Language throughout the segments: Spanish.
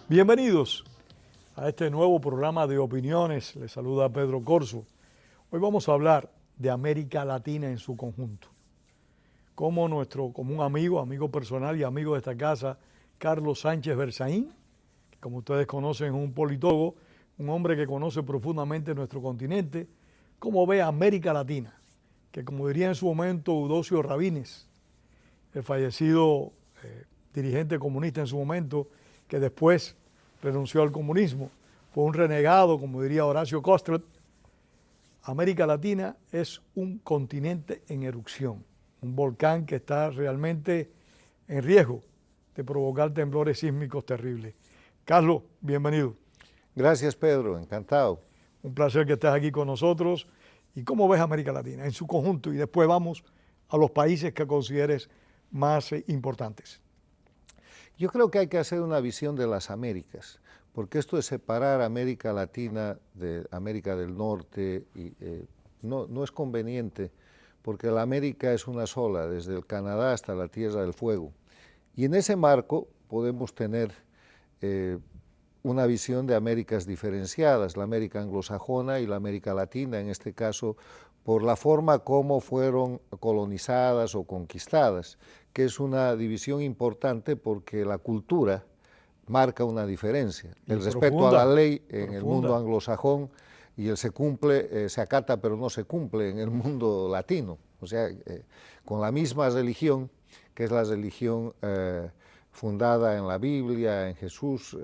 Bienvenidos a este nuevo programa de opiniones. Les saluda Pedro Corzo. Hoy vamos a hablar de América Latina en su conjunto. Como nuestro común amigo personal y amigo de esta casa, Carlos Sánchez Berzaín, que como ustedes conocen es un politólogo, un hombre que conoce profundamente nuestro continente, cómo ve a América Latina, que como diría en su momento Eudocio Rabines, el fallecido dirigente comunista en su momento, que después renunció al comunismo, fue un renegado, como diría Horacio Kostrat. América Latina es un continente en erupción, un volcán que está realmente en riesgo de provocar temblores sísmicos terribles. Carlos, bienvenido. Gracias, Pedro, encantado. Un placer que estés aquí con nosotros. ¿Y cómo ves América Latina en su conjunto? Y después vamos a los países que consideres más importantes. Yo creo que hay que hacer una visión de las Américas, porque esto de separar América Latina de América del Norte no es conveniente, porque la América es una sola, desde el Canadá hasta la Tierra del Fuego. Y en ese marco podemos tener una visión de Américas diferenciadas, la América anglosajona y la América Latina, en este caso, por la forma como fueron colonizadas o conquistadas, que es una división importante porque la cultura marca una diferencia. El respeto a la ley en el mundo anglosajón y el se cumple, se acata pero no se cumple en el mundo latino. O sea, con la misma religión, que es la religión fundada en la Biblia, en Jesús,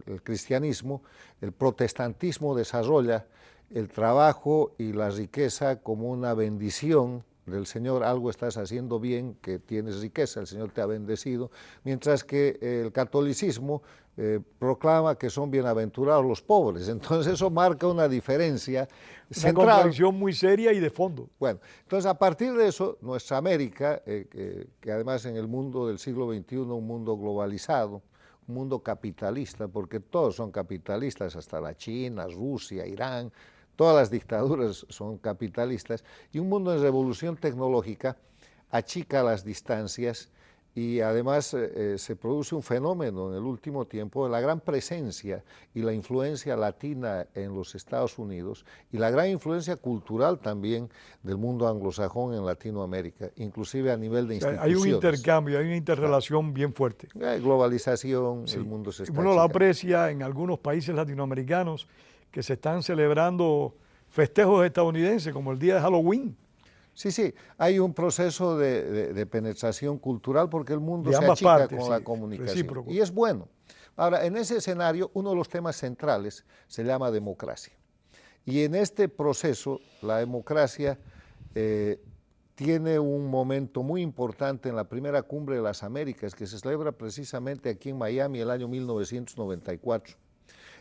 el cristianismo, el protestantismo desarrolla el trabajo y la riqueza como una bendición del Señor. Algo estás haciendo bien, que tienes riqueza, el Señor te ha bendecido, mientras que el catolicismo proclama que son bienaventurados los pobres. Entonces eso marca una diferencia central. Una contradicción muy seria y de fondo. Bueno, entonces a partir de eso, nuestra América, que además en el mundo del siglo XXI, un mundo globalizado, un mundo capitalista, porque todos son capitalistas, hasta la China, Rusia, Irán, todas las dictaduras son capitalistas, y un mundo en revolución tecnológica achica las distancias y además se produce un fenómeno en el último tiempo de la gran presencia y la influencia latina en los Estados Unidos y la gran influencia cultural también del mundo anglosajón en Latinoamérica, inclusive a nivel de instituciones. Hay un intercambio, hay una interrelación bien fuerte. Hay globalización, sí. El mundo se está Uno lo aprecia en algunos países latinoamericanos que se están celebrando festejos estadounidenses como el día de Halloween. Sí, hay un proceso de penetración cultural porque el mundo se achica con la comunicación. Recíproco. Y es bueno. Ahora, en ese escenario, uno de los temas centrales se llama democracia. Y en este proceso, la democracia tiene un momento muy importante en la primera cumbre de las Américas, que se celebra precisamente aquí en Miami el año 1994.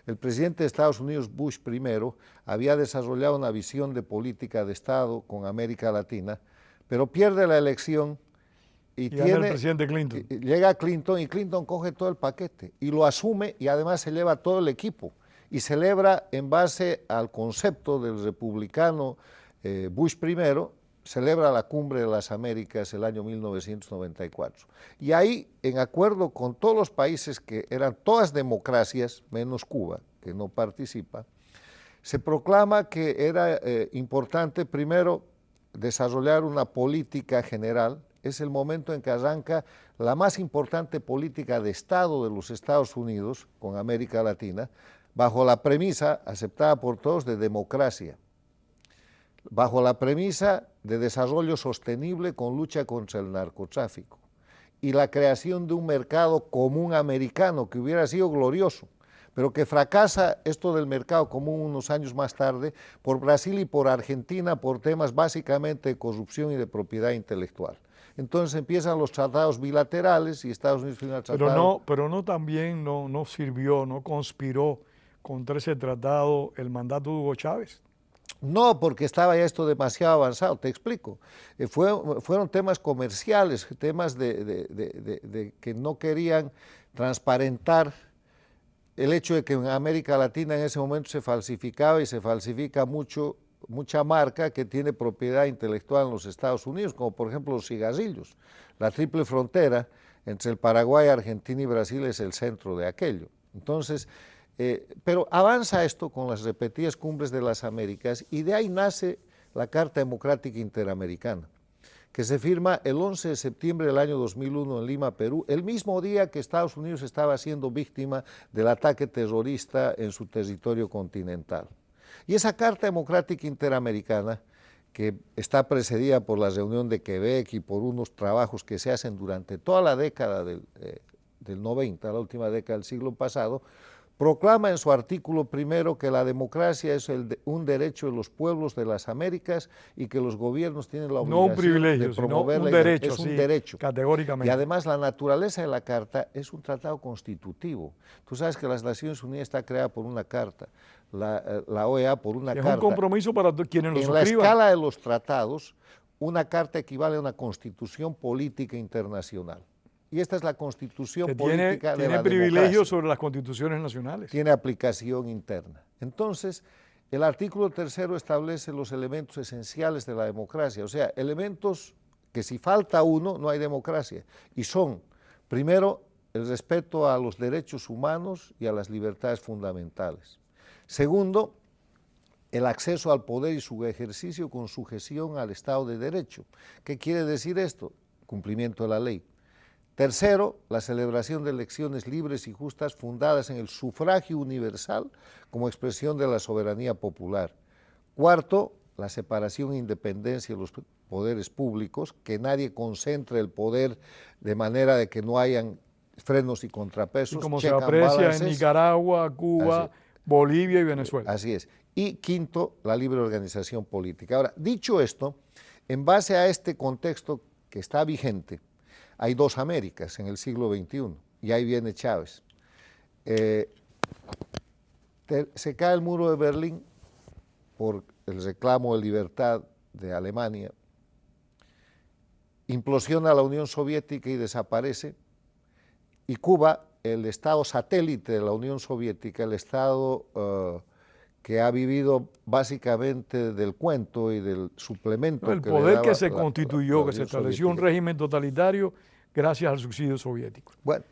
El presidente de Estados Unidos, Bush I, había desarrollado una visión de política de Estado con América Latina, pero pierde la elección y el presidente Clinton. Llega Clinton y Clinton coge todo el paquete y lo asume y además se lleva todo el equipo y celebra en base al concepto del republicano Bush I, celebra la Cumbre de las Américas el año 1994. Y ahí, en acuerdo con todos los países que eran todas democracias, menos Cuba, que no participa, se proclama que era importante primero desarrollar una política general. Es el momento en que arranca la más importante política de Estado de los Estados Unidos con América Latina, bajo la premisa, aceptada por todos, de democracia, bajo la premisa de desarrollo sostenible con lucha contra el narcotráfico y la creación de un mercado común americano que hubiera sido glorioso, pero que fracasa esto del mercado común unos años más tarde por Brasil y por Argentina por temas básicamente de corrupción y de propiedad intelectual. Entonces empiezan los tratados bilaterales y Estados Unidos firma el tratado. Pero también no sirvió, no conspiró contra ese tratado el mandato de Hugo Chávez. No, porque estaba ya esto demasiado avanzado, te explico. Fueron temas comerciales, temas de que no querían transparentar el hecho de que en América Latina en ese momento se falsificaba y se falsifica mucha marca que tiene propiedad intelectual en los Estados Unidos, como por ejemplo los cigarrillos. La triple frontera entre el Paraguay, Argentina y Brasil es el centro de aquello. Entonces, pero avanza esto con las repetidas cumbres de las Américas y de ahí nace la Carta Democrática Interamericana, que se firma el 11 de septiembre del año 2001 en Lima, Perú, el mismo día que Estados Unidos estaba siendo víctima del ataque terrorista en su territorio continental. Y esa Carta Democrática Interamericana, que está precedida por la reunión de Quebec y por unos trabajos que se hacen durante toda la década del 90, la última década del siglo pasado, proclama en su artículo primero que la democracia es un derecho de los pueblos de las Américas y que los gobiernos tienen la obligación no un privilegio, de promoverla. Sino un derecho, es un sí, derecho. Categóricamente. Y además la naturaleza de la Carta es un tratado constitutivo. Tú sabes que las Naciones Unidas está creada por una carta, la OEA por una carta. Es un compromiso para quienes lo suscriban. En la escala de los tratados, una carta equivale a una constitución política internacional. Y esta es la constitución política de la democracia. Tiene privilegios sobre las constituciones nacionales. Tiene aplicación interna. Entonces, el artículo tercero establece los elementos esenciales de la democracia, o sea, elementos que si falta uno no hay democracia. Y son, primero, el respeto a los derechos humanos y a las libertades fundamentales. Segundo, el acceso al poder y su ejercicio con sujeción al Estado de Derecho. ¿Qué quiere decir esto? Cumplimiento de la ley. Tercero, la celebración de elecciones libres y justas fundadas en el sufragio universal como expresión de la soberanía popular. Cuarto, la separación e independencia de los poderes públicos, que nadie concentre el poder de manera de que no hayan frenos y contrapesos. Y como se aprecia en Nicaragua, Cuba, Bolivia y Venezuela. Así es. Y quinto, la libre organización política. Ahora, dicho esto, en base a este contexto que está vigente, hay dos Américas en el siglo XXI, y ahí viene Chávez. Se cae el muro de Berlín por el reclamo de libertad de Alemania, implosiona la Unión Soviética y desaparece, y Cuba, el estado satélite de la Unión Soviética, el estado que ha vivido básicamente del cuento y del suplemento. El poder que se constituyó, que se estableció un régimen totalitario gracias al subsidio soviético. Bueno,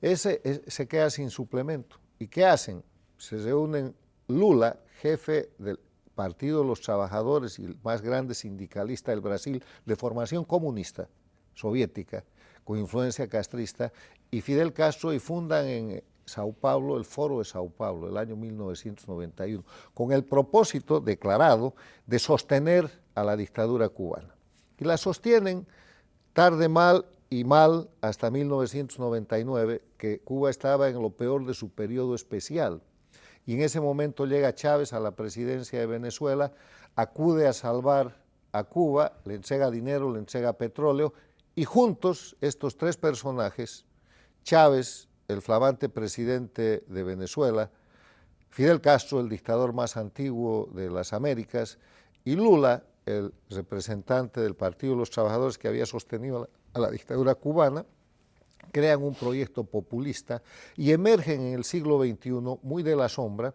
se queda sin suplemento. ¿Y qué hacen? Se reúnen Lula, jefe del Partido de los Trabajadores y el más grande sindicalista del Brasil, de formación comunista soviética, con influencia castrista, y Fidel Castro, y fundan en Sao Paulo el Foro de Sao Paulo, el año 1991, con el propósito declarado de sostener a la dictadura cubana. Y la sostienen tarde, mal y mal hasta 1999, que Cuba estaba en lo peor de su periodo especial. Y en ese momento llega Chávez a la presidencia de Venezuela, acude a salvar a Cuba, le entrega dinero, le entrega petróleo, y juntos estos tres personajes, Chávez, el flamante presidente de Venezuela, Fidel Castro, el dictador más antiguo de las Américas, y Lula, el representante del Partido de los Trabajadores que había sostenido a la dictadura cubana, crean un proyecto populista y emergen en el siglo XXI muy de la sombra,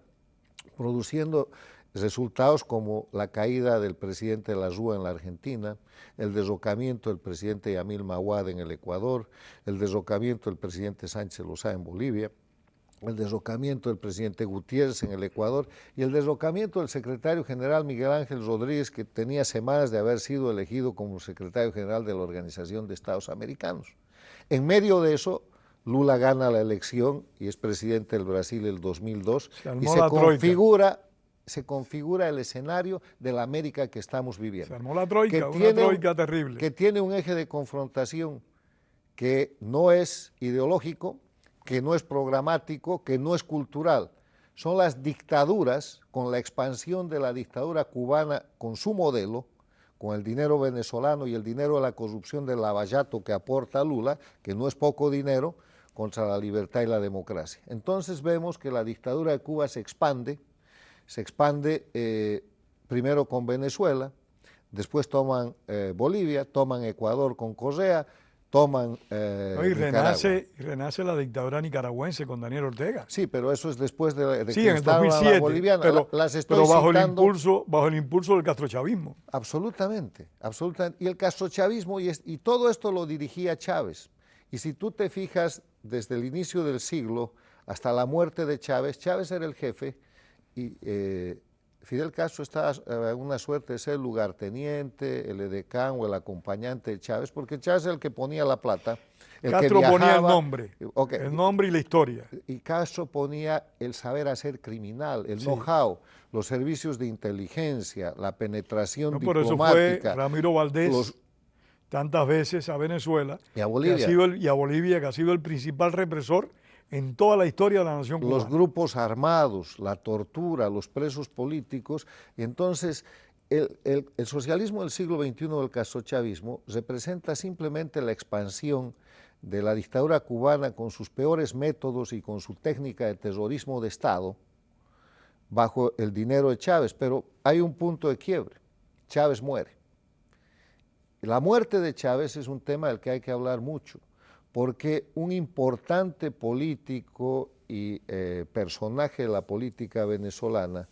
produciendo resultados como la caída del presidente de la Rúa en la Argentina, el derrocamiento del presidente Yamil Mahuad en el Ecuador, el derrocamiento del presidente Sánchez Lozada en Bolivia, el derrocamiento del presidente Gutiérrez en el Ecuador y el derrocamiento del secretario general Miguel Ángel Rodríguez, que tenía semanas de haber sido elegido como secretario general de la Organización de Estados Americanos. En medio de eso, Lula gana la elección y es presidente del Brasil el 2002 y se configura el escenario de la América que estamos viviendo. Se armó la troika, una troika terrible. Que tiene un eje de confrontación que no es ideológico, que no es programático, que no es cultural. Son las dictaduras, con la expansión de la dictadura cubana, con su modelo, con el dinero venezolano y el dinero de la corrupción del lavallato que aporta Lula, que no es poco dinero, contra la libertad y la democracia. Entonces vemos que la dictadura de Cuba se expande primero con Venezuela, después toman Bolivia, toman Ecuador con Correa, toman y renace la dictadura nicaragüense con Daniel Ortega. Sí, pero eso es después de sí, en el 2007, la boliviana. Pero bajo el impulso del castrochavismo. Absolutamente, absolutamente. Y el castrochavismo, y todo esto lo dirigía Chávez. Y si tú te fijas, desde el inicio del siglo hasta la muerte de Chávez. Chávez era el jefe y Fidel Castro estaba en una suerte de ser el lugarteniente, el edecán o el acompañante de Chávez, porque Chávez era el que ponía la plata, el Castro que viajaba, ponía el nombre y la historia. y Castro ponía el saber hacer criminal, el Sí. know-how, los servicios de inteligencia, la penetración Por eso diplomática. fue Ramiro Valdés tantas veces a Venezuela y a Bolivia. y a Bolivia, que ha sido el principal represor en toda la historia de la nación cubana. Los grupos armados, la tortura, los presos políticos. Y entonces el socialismo del siglo XXI del castrochavismo representa simplemente la expansión de la dictadura cubana con sus peores métodos y con su técnica de terrorismo de Estado bajo el dinero de Chávez. Pero hay un punto de quiebre. Chávez muere. La muerte de Chávez es un tema del que hay que hablar mucho, porque un importante político y personaje de la política venezolana,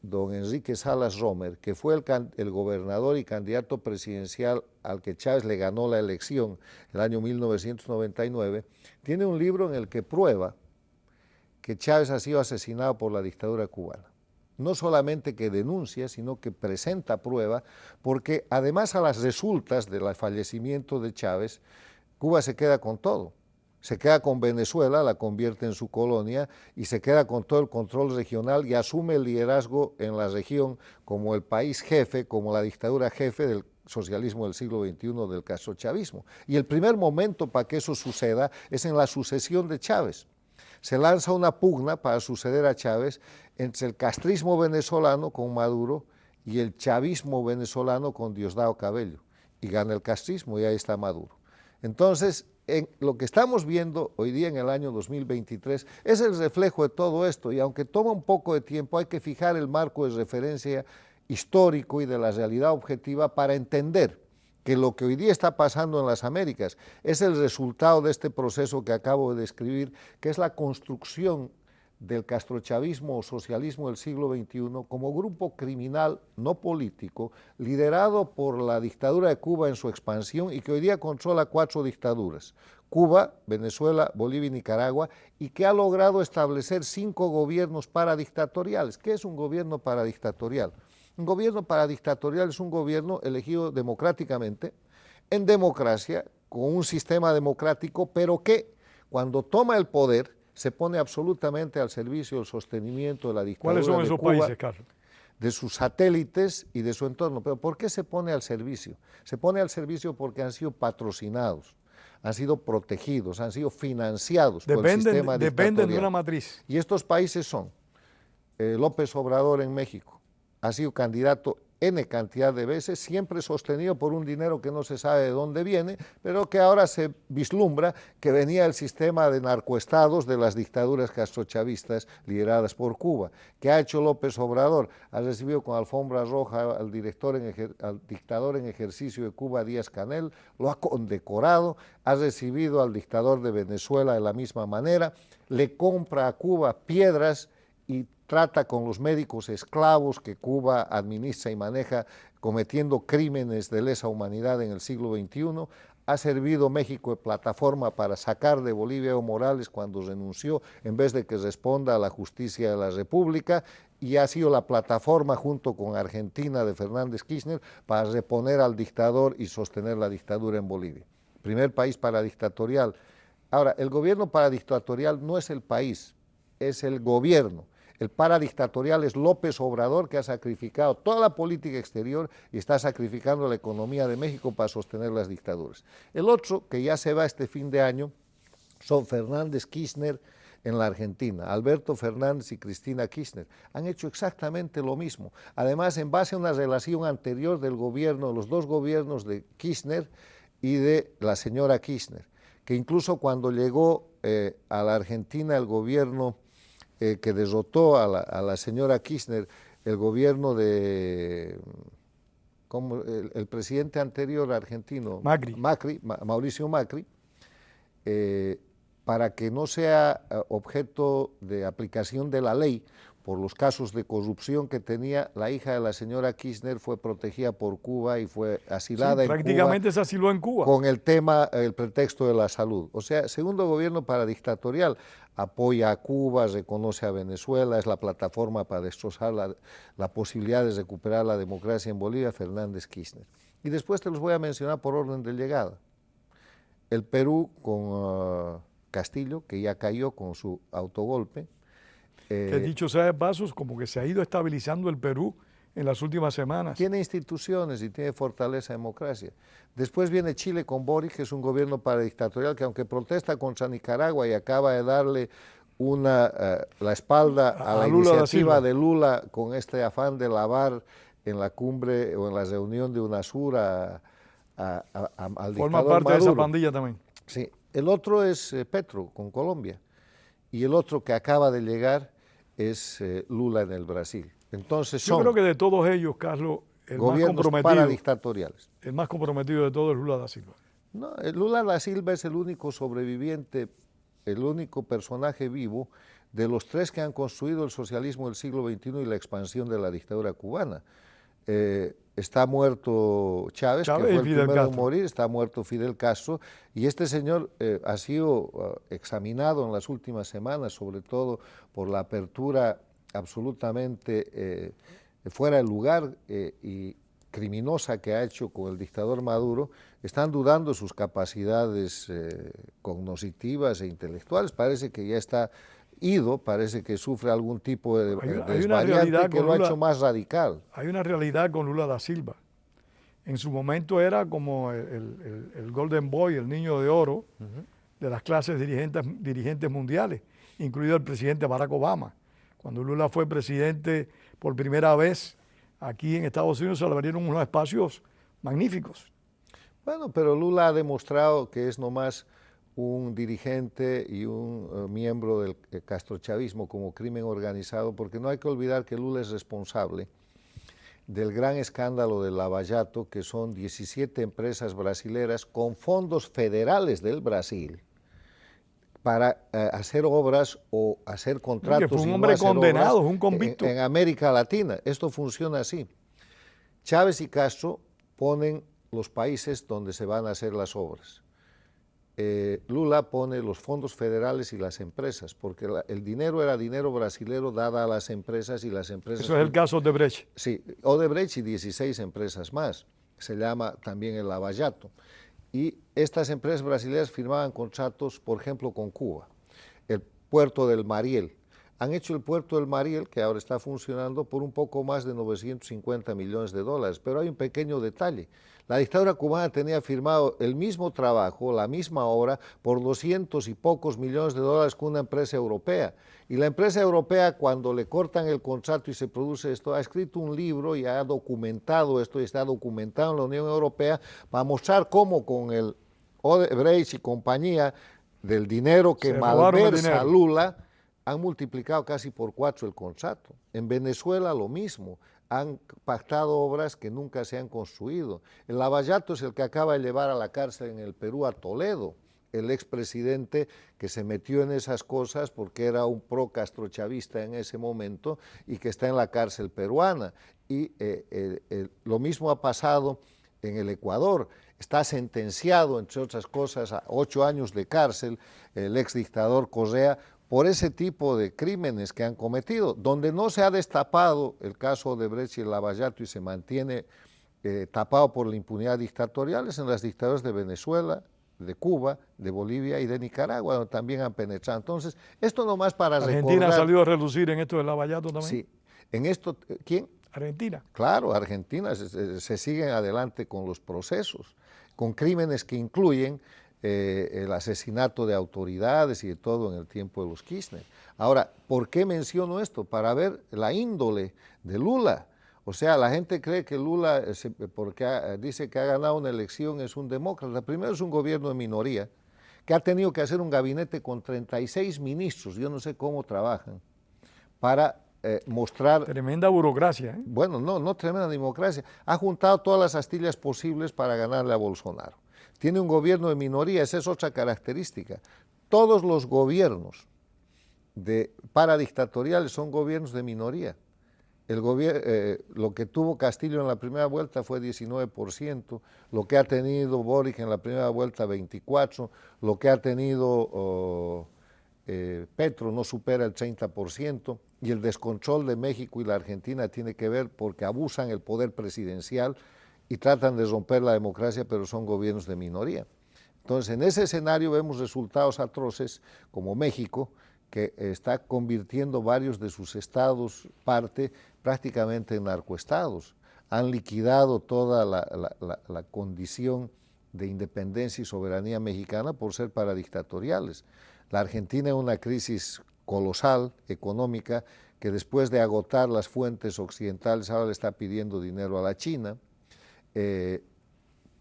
don Enrique Salas Romer, que fue el gobernador y candidato presidencial al que Chávez le ganó la elección el año 1999, tiene un libro en el que prueba que Chávez ha sido asesinado por la dictadura cubana. No solamente que denuncia, sino que presenta prueba, porque además a las resultas del fallecimiento de Chávez, Cuba se queda con todo. Se queda con Venezuela, la convierte en su colonia y se queda con todo el control regional y asume el liderazgo en la región como el país jefe, como la dictadura jefe del socialismo del siglo XXI, del castrochavismo. Y el primer momento para que eso suceda es en la sucesión de Chávez. Se lanza una pugna para suceder a Chávez entre el castrismo venezolano con Maduro y el chavismo venezolano con Diosdado Cabello. Y gana el castrismo y ahí está Maduro. Entonces, lo que estamos viendo hoy día en el año 2023 es el reflejo de todo esto, y aunque toma un poco de tiempo, hay que fijar el marco de referencia histórico y de la realidad objetiva para entender que lo que hoy día está pasando en las Américas es el resultado de este proceso que acabo de describir, que es la construcción del castrochavismo o socialismo del siglo XXI como grupo criminal no político, liderado por la dictadura de Cuba en su expansión y que hoy día controla 4 dictaduras, Cuba, Venezuela, Bolivia y Nicaragua, y que ha logrado establecer 5 gobiernos paradictatoriales. ¿Qué es un gobierno paradictatorial? Un gobierno paradictatorial es un gobierno elegido democráticamente, en democracia, con un sistema democrático, pero que cuando toma el poder se pone absolutamente al servicio del sostenimiento de la dictadura de Cuba. ¿Cuáles son esos países, Carlos? De sus satélites y de su entorno. Pero ¿por qué se pone al servicio? Se pone al servicio porque han sido patrocinados, han sido protegidos, han sido financiados por el sistema dictatorial. Dependen de una matriz. Y estos países son López Obrador en México, ha sido candidato N cantidad de veces, siempre sostenido por un dinero que no se sabe de dónde viene, pero que ahora se vislumbra que venía del sistema de narcoestados de las dictaduras castrochavistas lideradas por Cuba. ¿Qué ha hecho López Obrador? Ha recibido con alfombra roja al dictador en ejercicio de Cuba, Díaz-Canel, lo ha condecorado, ha recibido al dictador de Venezuela de la misma manera, le compra a Cuba piedras y trata con los médicos esclavos que Cuba administra y maneja cometiendo crímenes de lesa humanidad en el siglo XXI. Ha servido México de plataforma para sacar de Bolivia a Evo Morales cuando renunció en vez de que responda a la justicia de la República, y ha sido la plataforma junto con Argentina de Fernández Kirchner para reponer al dictador y sostener la dictadura en Bolivia. Primer país paradictatorial. Ahora, el gobierno paradictatorial no es el país, es el gobierno. El paradictatorial es López Obrador, que ha sacrificado toda la política exterior y está sacrificando la economía de México para sostener las dictaduras. El otro, que ya se va este fin de año, son Fernández Kirchner en la Argentina. Alberto Fernández y Cristina Kirchner han hecho exactamente lo mismo. Además, en base a una relación anterior del gobierno, los dos gobiernos de Kirchner y de la señora Kirchner, que incluso cuando llegó a la Argentina el gobierno que derrotó a la señora Kirchner, el gobierno de el presidente anterior argentino, Mauricio Macri, para que no sea objeto de aplicación de la ley por los casos de corrupción que tenía. La hija de la señora Kirchner fue protegida por Cuba y fue asilada en Cuba. Prácticamente se asiló en Cuba. Con el pretexto de la salud. O sea, segundo gobierno paradictatorial, apoya a Cuba, reconoce a Venezuela, es la plataforma para destrozar la posibilidad de recuperar la democracia en Bolivia, Fernández Kirchner. Y después te los voy a mencionar por orden de llegada. El Perú con Castillo, que ya cayó con su autogolpe. Que dicho sea de pasos, como que se ha ido estabilizando el Perú en las últimas semanas. Tiene instituciones y tiene fortaleza de democracia. Después viene Chile con Boric, que es un gobierno paradictatorial que aunque protesta contra Nicaragua y acaba de darle la espalda a la iniciativa de Lula con este afán de lavar en la cumbre o en la reunión de UNASUR al dictador Forma parte Maduro. de esa pandilla también. Sí. El otro es Petro con Colombia y el otro que acaba de llegar es Lula en el Brasil. Entonces yo creo que de todos ellos, Carlos, el más comprometido, paradictatoriales. El más comprometido de todos es Lula da Silva. No, Lula da Silva es el único sobreviviente, el único personaje vivo de los tres que han construido el socialismo del siglo XXI y la expansión de la dictadura cubana. Está muerto Chávez, que fue el primero en morir, está muerto Fidel Castro, y este señor ha sido examinado en las últimas semanas, sobre todo por la apertura absolutamente fuera de lugar y criminosa que ha hecho con el dictador Maduro. Están dudando sus capacidades cognitivas e intelectuales. Parece que ya está ido, parece que sufre algún tipo de desvariante que lo ha hecho más radical. Hay una realidad con Lula da Silva. En su momento era como el Golden Boy, el niño de oro de las clases dirigentes mundiales, incluido el presidente Barack Obama. Cuando Lula fue presidente por primera vez aquí en Estados Unidos, se le abrieron unos espacios magníficos. Bueno, pero Lula ha demostrado que es nomás un dirigente y un miembro del castrochavismo como crimen organizado, porque no hay que olvidar que Lula es responsable del gran escándalo del Lava-Jato, que son 17 empresas brasileras con fondos federales del Brasil para hacer obras o hacer contratos. Que fue un hombre condenado, un convicto. En América Latina. Esto funciona así. Chávez y Castro ponen los países donde se van a hacer las obras. Lula pone los fondos federales y las empresas, porque el dinero era dinero brasilero dada a las empresas y las empresas... Eso es el caso de Odebrecht. Sí, Odebrecht y 16 empresas más. Se llama también el Lava-Jato. Y estas empresas brasileñas firmaban contratos, por ejemplo, con Cuba. El puerto del Mariel. Han hecho el puerto del Mariel, que ahora está funcionando, por un poco más de 950 millones de dólares. Pero hay un pequeño detalle. La dictadura cubana tenía firmado el mismo trabajo, la misma obra, por 200 y pocos millones de dólares con una empresa europea. Y la empresa europea, cuando le cortan el contrato y se produce esto, ha escrito un libro y ha documentado esto y está documentado en la Unión Europea para mostrar cómo con el Odebrecht y compañía del dinero que malversa Lula, han multiplicado casi por 4 el contrato. En Venezuela lo mismo, han pactado obras que nunca se han construido. El Lava-Jato es el que acaba de llevar a la cárcel en el Perú a Toledo, el expresidente que se metió en esas cosas porque era un pro-castrochavista en ese momento y que está en la cárcel peruana. Y lo mismo ha pasado en el Ecuador. Está sentenciado, entre otras cosas, a 8 años de cárcel el exdictador Correa por ese tipo de crímenes que han cometido. Donde no se ha destapado el caso de Odebrecht y el Lava-Jato y se mantiene tapado por la impunidad dictatorial es en las dictaduras de Venezuela, de Cuba, de Bolivia y de Nicaragua, donde también han penetrado. Entonces, esto nomás para recordar... ¿Argentina ha salido a relucir en esto del Lava-Jato también? Sí. En esto, ¿quién? Argentina. Claro, Argentina se siguen adelante con los procesos, con crímenes que incluyen el asesinato de autoridades y de todo en el tiempo de los Kirchner. Ahora, ¿por qué menciono esto? Para ver la índole de Lula. O sea, la gente cree que Lula, porque dice que ha ganado una elección, es un demócrata. Primero es un gobierno de minoría, que ha tenido que hacer un gabinete con 36 ministros, yo no sé cómo trabajan, para mostrar... Tremenda burocracia, ¿eh? Bueno, no tremenda democracia. Ha juntado todas las astillas posibles para ganarle a Bolsonaro. Tiene un gobierno de minoría, esa es otra característica. todos los gobiernos paradictatoriales son gobiernos de minoría. Lo que tuvo Castillo en la primera vuelta fue 19%, lo que ha tenido Boric en la primera vuelta 24%, lo que ha tenido Petro no supera el 30%, y el descontrol de México y la Argentina tiene que ver porque abusan el poder presidencial y tratan de romper la democracia, pero son gobiernos de minoría. Entonces, en ese escenario vemos resultados atroces como México, que está convirtiendo varios de sus estados parte prácticamente en narcoestados. Han liquidado toda la condición de independencia y soberanía mexicana por ser paradictatoriales. La Argentina es una crisis colosal, económica, que después de agotar las fuentes occidentales ahora le está pidiendo dinero a la China.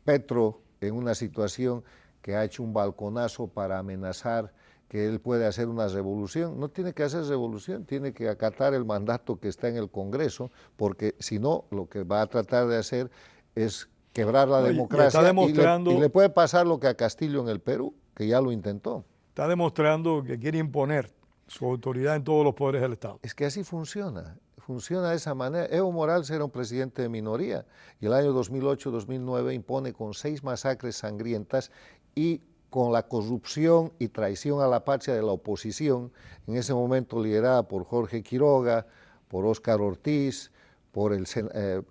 Petro en una situación que ha hecho un balconazo para amenazar que él puede hacer una revolución. No tiene que hacer revolución, tiene que acatar el mandato que está en el Congreso, porque si no, lo que va a tratar de hacer es quebrar la democracia y le puede pasar lo que a Castillo en el Perú, que ya lo intentó. Está demostrando que quiere imponer su autoridad en todos los poderes del Estado. Es que así funciona de esa manera. Evo Morales era un presidente de minoría y el año 2008-2009 impone con 6 masacres sangrientas y con la corrupción y traición a la patria de la oposición, en ese momento liderada por Jorge Quiroga, por Óscar Ortiz,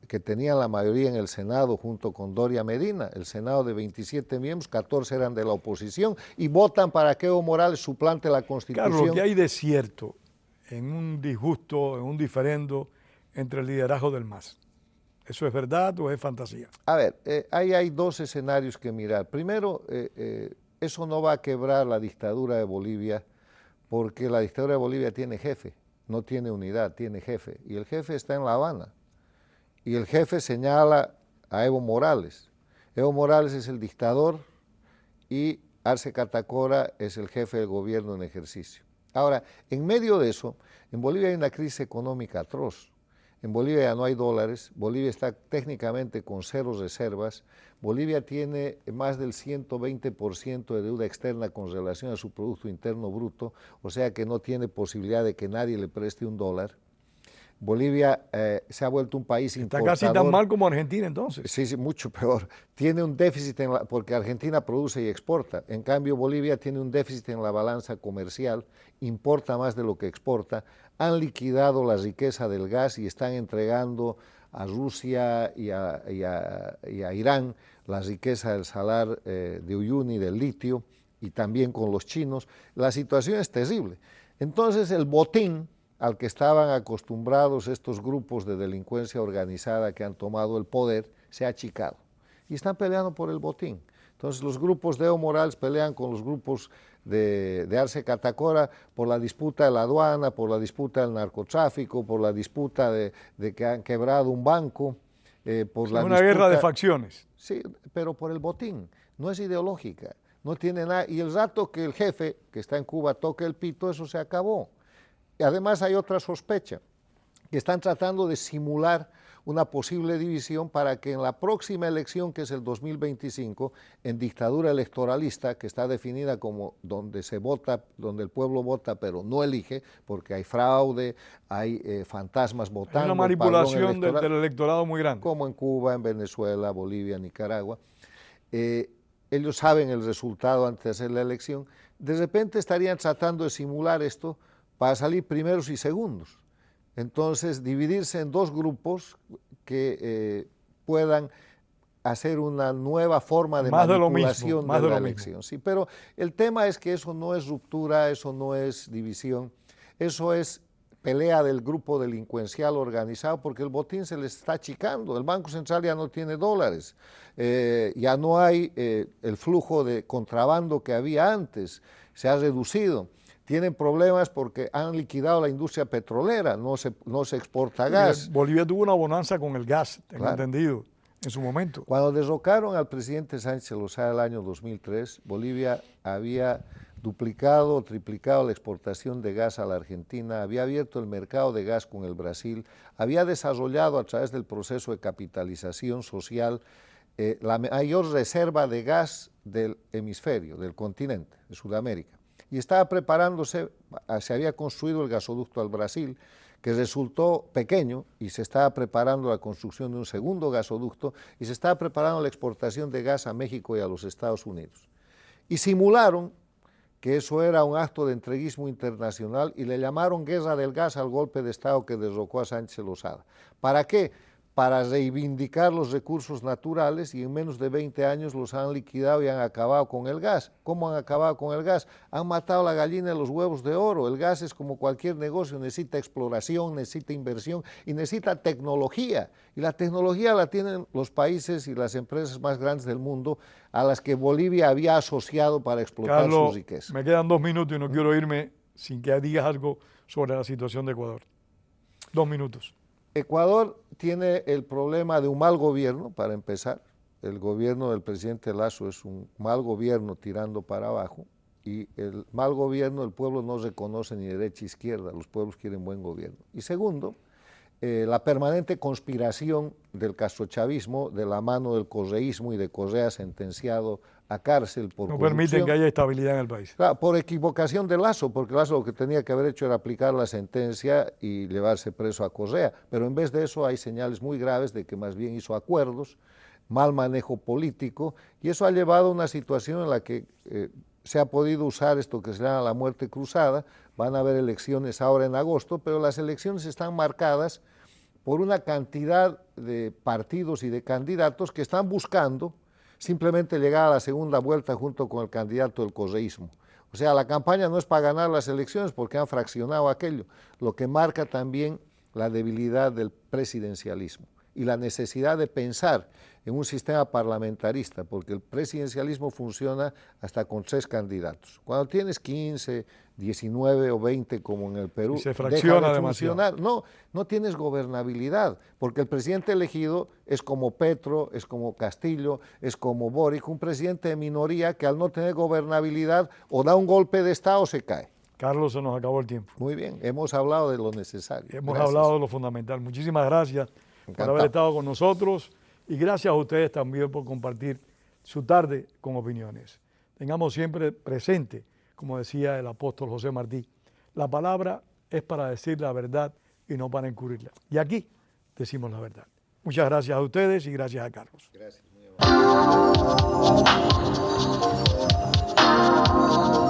que tenían la mayoría en el Senado junto con Doria Medina. El Senado de 27 miembros, 14 eran de la oposición y votan para que Evo Morales suplante la Constitución. Claro, que hay de cierto en un disgusto, en un diferendo entre el liderazgo del MAS. ¿Eso es verdad o es fantasía? A ver, ahí hay 2 escenarios que mirar. Primero, eso no va a quebrar la dictadura de Bolivia, porque la dictadura de Bolivia tiene jefe, no tiene unidad, tiene jefe, y el jefe está en La Habana, y el jefe señala a Evo Morales. Evo Morales es el dictador y Arce Catacora es el jefe del gobierno en ejercicio. Ahora, en medio de eso, en Bolivia hay una crisis económica atroz. En Bolivia ya no hay dólares, Bolivia está técnicamente con 0 reservas, Bolivia tiene más del 120% de deuda externa con relación a su Producto Interno Bruto, o sea que no tiene posibilidad de que nadie le preste $1. Bolivia se ha vuelto un país importador. Está casi tan mal como Argentina entonces. Sí, sí, mucho peor. Tiene un déficit porque Argentina produce y exporta. En cambio, Bolivia tiene un déficit en la balanza comercial, importa más de lo que exporta. Han liquidado la riqueza del gas y están entregando a Rusia y a Irán la riqueza del salar de Uyuni, del litio, y también con los chinos. La situación es terrible. Entonces, el botín al que estaban acostumbrados estos grupos de delincuencia organizada que han tomado el poder, se ha achicado. Y están peleando por el botín. Entonces los grupos de Evo Morales pelean con los grupos de Arce Catacora por la disputa de la aduana, por la disputa del narcotráfico, por la disputa de que han quebrado un banco. Por la una guerra de facciones. Sí, pero por el botín. No es ideológica, no tiene nada. Y el rato que el jefe, que está en Cuba, toque el pito, eso se acabó. Y además hay otra sospecha, que están tratando de simular una posible división para que en la próxima elección, que es el 2025, en dictadura electoralista, que está definida como donde se vota, donde el pueblo vota pero no elige, porque hay fraude, hay fantasmas votando. Hay una manipulación del electorado muy grande. Como en Cuba, en Venezuela, Bolivia, Nicaragua. Ellos saben el resultado antes de hacer la elección. De repente estarían tratando de simular esto para salir primeros y segundos. Entonces, dividirse en 2 grupos que puedan hacer una nueva forma de manipulación de la elección. Sí, pero el tema es que eso no es ruptura, eso no es división, eso es pelea del grupo delincuencial organizado, porque el botín se les está achicando, el Banco Central ya no tiene dólares, ya no hay el flujo de contrabando que había antes, se ha reducido. Tienen problemas porque han liquidado la industria petrolera, no se exporta gas. Bolivia tuvo una bonanza con el gas, tengo entendido, en su momento. Cuando derrocaron al presidente Sánchez Lozada el año 2003, Bolivia había duplicado o triplicado la exportación de gas a la Argentina, había abierto el mercado de gas con el Brasil, había desarrollado a través del proceso de capitalización social la mayor reserva de gas del hemisferio, del continente, de Sudamérica. y estaba preparándose, se había construido el gasoducto al Brasil, que resultó pequeño, y se estaba preparando la construcción de un segundo gasoducto, y se estaba preparando la exportación de gas a México y a los Estados Unidos. Y simularon que eso era un acto de entreguismo internacional y le llamaron guerra del gas al golpe de Estado que derrocó a Sánchez Lozada. ¿Para qué? Para reivindicar los recursos naturales, y en menos de 20 años los han liquidado y han acabado con el gas. ¿Cómo han acabado con el gas? Han matado la gallina de los huevos de oro. El gas es como cualquier negocio, necesita exploración, necesita inversión y necesita tecnología. Y la tecnología la tienen los países y las empresas más grandes del mundo a las que Bolivia había asociado para explotar Carlos, su riqueza. me quedan 2 minutos y no quiero irme sin que digas algo sobre la situación de Ecuador. 2 minutos. Ecuador tiene el problema de un mal gobierno, para empezar. El gobierno del presidente Lasso es un mal gobierno tirando para abajo, y el mal gobierno, el pueblo no reconoce ni derecha ni izquierda, los pueblos quieren buen gobierno. Y segundo, la permanente conspiración del castrochavismo de la mano del correísmo y de Correa sentenciado a cárcel por No corrupción. permiten que haya estabilidad en el país. Claro, por equivocación de Lasso, porque Lasso lo que tenía que haber hecho era aplicar la sentencia y llevarse preso a Correa, pero en vez de eso hay señales muy graves de que más bien hizo acuerdos, mal manejo político, y eso ha llevado a una situación en la que se ha podido usar esto que se llama la muerte cruzada. Van a haber elecciones ahora en agosto, pero las elecciones están marcadas por una cantidad de partidos y de candidatos que están buscando simplemente llegar a la segunda vuelta junto con el candidato del correísmo. O sea, la campaña no es para ganar las elecciones porque han fraccionado aquello, lo que marca también la debilidad del presidencialismo y la necesidad de pensar en un sistema parlamentarista, porque el presidencialismo funciona hasta con 3 candidatos. Cuando tienes 15, 19 o 20 como en el Perú, y se fracciona deja de demasiado. funcionar. No tienes gobernabilidad, porque el presidente elegido es como Petro, es como Castillo, es como Boric, un presidente de minoría que al no tener gobernabilidad o da un golpe de Estado o se cae. Carlos, se nos acabó el tiempo. Muy bien, hemos hablado de lo necesario. Hemos hablado de lo fundamental. Muchísimas gracias por haber estado con nosotros, y gracias a ustedes también por compartir su tarde con opiniones. Tengamos siempre presente, como decía el apóstol José Martí, la palabra es para decir la verdad y no para encubrirla. Y aquí decimos la verdad. Muchas gracias a ustedes y gracias a Carlos. Gracias, muy amable.